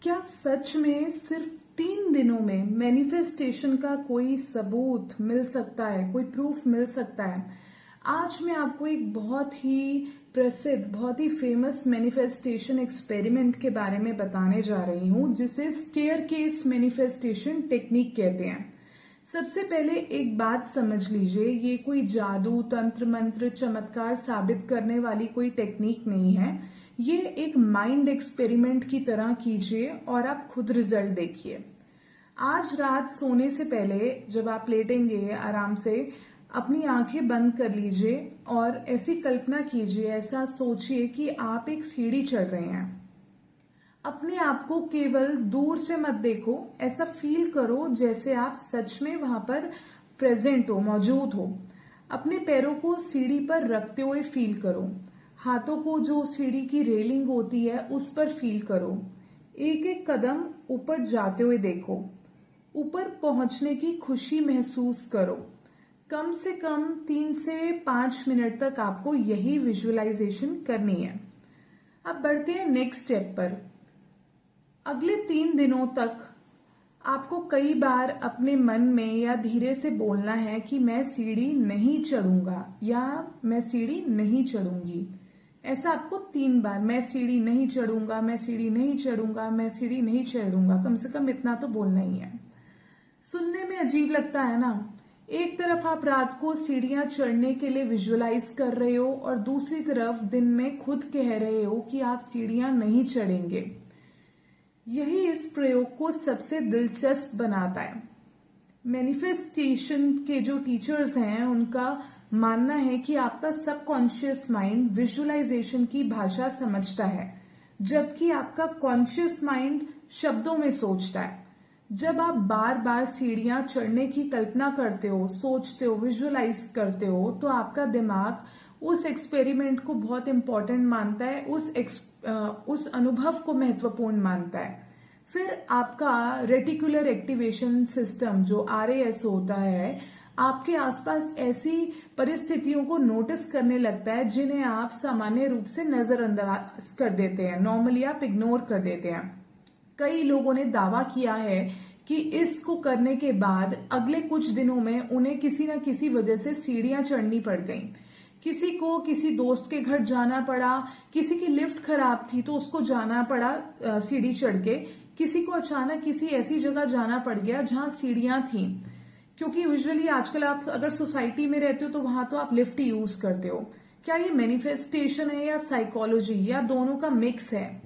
क्या सच में सिर्फ 3 दिनों में मैनिफेस्टेशन का कोई सबूत मिल सकता है, कोई प्रूफ मिल सकता है? आज मैं आपको एक बहुत ही प्रसिद्ध, बहुत ही फेमस मैनिफेस्टेशन एक्सपेरिमेंट के बारे में बताने जा रही हूं, जिसे स्टेयरकेस मैनिफेस्टेशन टेक्निक कहते हैं। सबसे पहले एक बात समझ लीजिए, ये कोई जादू, तंत्र मंत्र, चमत्कार साबित करने वाली कोई टेक्निक नहीं है। ये एक माइंड एक्सपेरिमेंट की तरह कीजिए और आप खुद रिजल्ट देखिए। आज रात सोने से पहले जब आप लेटेंगे, आराम से अपनी आंखें बंद कर लीजिए और ऐसी कल्पना कीजिए, ऐसा सोचिए कि आप एक सीढ़ी चढ़ रहे हैं। अपने आप को केवल दूर से मत देखो, ऐसा फील करो जैसे आप सच में वहां पर प्रेजेंट हो, मौजूद हो। अपने पैरों को सीढ़ी पर रखते हुए फील करो। हाथों को जो सीढ़ी की रेलिंग होती है उस पर फील करो। एक एक कदम ऊपर जाते हुए देखो। ऊपर पहुंचने की खुशी महसूस करो। कम से कम 3 से 5 मिनट तक आपको यही विजुअलाइजेशन करनी है। अब बढ़ते हैं नेक्स्ट स्टेप पर। अगले 3 दिनों तक आपको कई बार अपने मन में या धीरे से बोलना है कि मैं सीढ़ी नहीं चढ़ूंगा या मैं सीढ़ी नहीं चढ़ूंगी। ऐसा आपको 3 बार, मैं सीढ़ी नहीं चढ़ूंगा, मैं सीढ़ी नहीं चढ़ूंगा, मैं सीढ़ी नहीं चढ़ूंगा, कम से कम इतना तो बोलना ही है। सुनने में अजीब लगता है ना? एक तरफ आप रात को सीढ़ियां चढ़ने के लिए विजुअलाइज कर रहे हो और दूसरी तरफ दिन में खुद कह रहे हो कि आप सीढ़ियां नहीं चढ़ेंगे। यही इस प्रयोग को सबसे दिलचस्प बनाता है। मैनिफेस्टेशन के जो टीचर्स हैं उनका मानना है कि आपका सबकॉन्शियस माइंड विजुअलाइजेशन की भाषा समझता है, जबकि आपका कॉन्शियस माइंड शब्दों में सोचता है। जब आप बार बार सीढ़ियां चढ़ने की कल्पना करते हो, सोचते हो, विजुअलाइज करते हो, तो आपका दिमाग उस एक्सपेरिमेंट को बहुत इंपॉर्टेंट मानता है, उस अनुभव को महत्वपूर्ण मानता है। फिर आपका रेटिकुलर एक्टिवेशन सिस्टम जो RAS होता है, आपके आसपास ऐसी परिस्थितियों को नोटिस करने लगता है जिन्हें आप सामान्य रूप से नजरअंदाज कर देते हैं, नॉर्मली आप इग्नोर कर देते हैं। कई लोगों ने दावा किया है कि इसको करने के बाद अगले कुछ दिनों में उन्हें किसी न किसी वजह से सीढ़ियां चढ़नी पड़ गईं। किसी को किसी दोस्त के घर जाना पड़ा, किसी की लिफ्ट खराब थी तो उसको जाना पड़ा सीढ़ी चढ़ के, किसी को अचानक किसी ऐसी जगह जाना पड़ गया जहां सीढ़ियां थी। क्योंकि यूजुअली आजकल आप अगर सोसाइटी में रहते हो तो वहां तो आप लिफ्ट ही यूज करते हो। क्या ये मैनिफेस्टेशन है या साइकोलॉजी या दोनों का मिक्स है?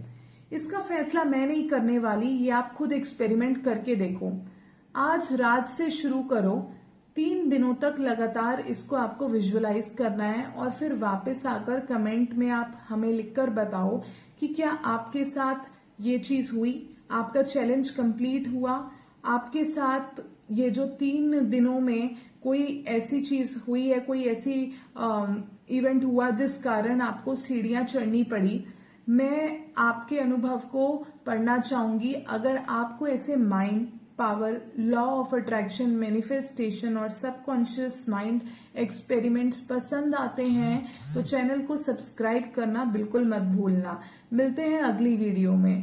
इसका फैसला मैं नहीं करने वाली, ये आप खुद एक्सपेरिमेंट करके देखो। आज रात से शुरू करो, 3 दिनों तक लगातार इसको आपको विजुअलाइज करना है और फिर वापस आकर कमेंट में आप हमें लिखकर बताओ कि क्या आपके साथ ये चीज हुई, आपका चैलेंज कंप्लीट हुआ, आपके साथ ये जो 3 दिनों में कोई ऐसी चीज हुई है, कोई ऐसी इवेंट हुआ जिस कारण आपको सीढ़ियां चढ़नी पड़ी। मैं आपके अनुभव को पढ़ना चाहूंगी। अगर आपको ऐसे mind power, law of attraction, manifestation और सबकॉन्शियस माइंड एक्सपेरिमेंट्स पसंद आते हैं तो चैनल को सब्सक्राइब करना बिल्कुल मत भूलना। मिलते हैं अगली वीडियो में।